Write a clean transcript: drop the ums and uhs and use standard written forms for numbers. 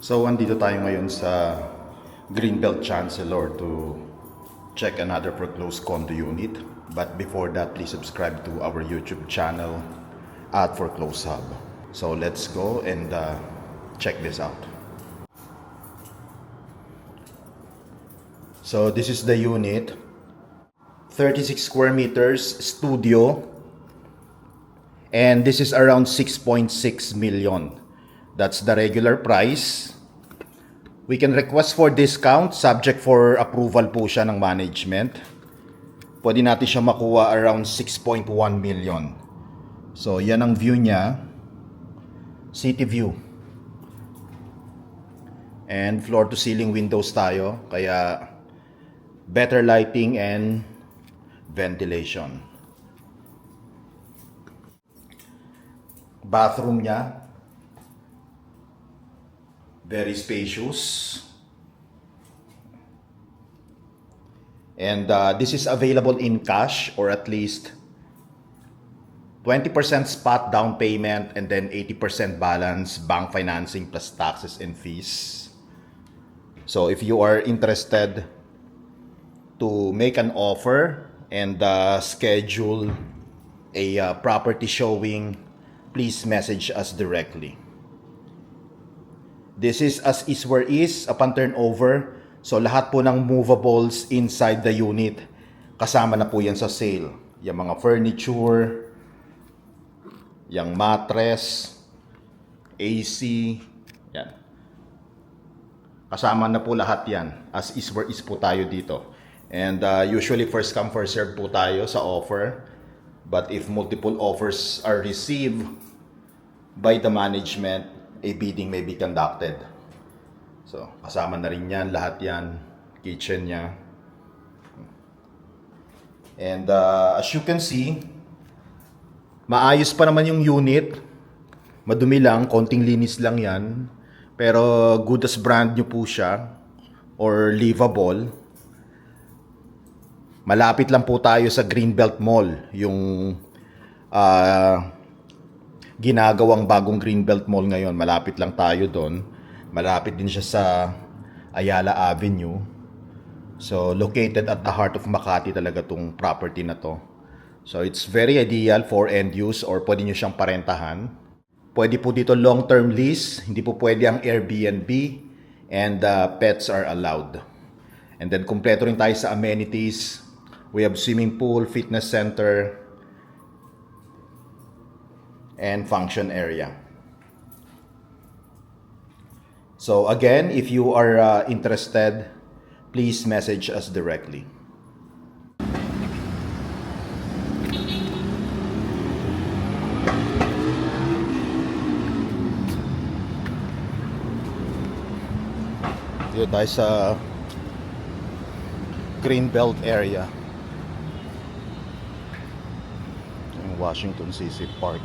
So, andito tayo ngayon sa Greenbelt Chancellor to check another foreclosed condo unit. But before that, please subscribe to our YouTube channel at Foreclosed Hub. So, let's go and check this out. So, this is the unit. 36 square meters, studio. And this is around 6.6 million. That's the regular price. We can request for discount, subject for approval po siya ng management. Pwede natin siya makuha around 6.1 million. So, yan ang view niya. City view. And floor to ceiling windows tayo. Kaya better lighting and ventilation. Bathroom niya. Very spacious. And this is available in cash or at least 20% spot down payment and then 80% balance bank financing plus taxes and fees. So if you are interested to make an offer and schedule a property showing, please message us directly. This is as is where is upon turnover. So lahat po ng movables inside the unit, kasama na po yan sa sale. Yung mga furniture, yung mattress, AC, yan. Kasama na po lahat yan. As is where is po tayo dito. And usually first come first serve po tayo sa offer. But if multiple offers are received by the management, a bidding may be conducted. So, kasama na rin yan, lahat yan, kitchen niya. And as you can see, maayos pa naman yung unit. Madumi lang, konting linis lang yan. Pero good as brand new po siya or livable. Malapit lang po tayo sa Greenbelt Mall, yung ginagawang bagong Greenbelt Mall ngayon. Malapit lang tayo doon. Malapit din siya sa Ayala Avenue. So, located at the heart of Makati talaga tong property na to. So, it's very ideal for end use or pwede nyo siyang parentahan. Pwede po dito long-term lease. Hindi po pwede ang Airbnb. And pets are allowed. And then, kumpleto rin tayo sa amenities. We have swimming pool, fitness center, and function area. So again, if you are interested, please message us directly. Dito tayo sa Greenbelt area, Washington CC Park.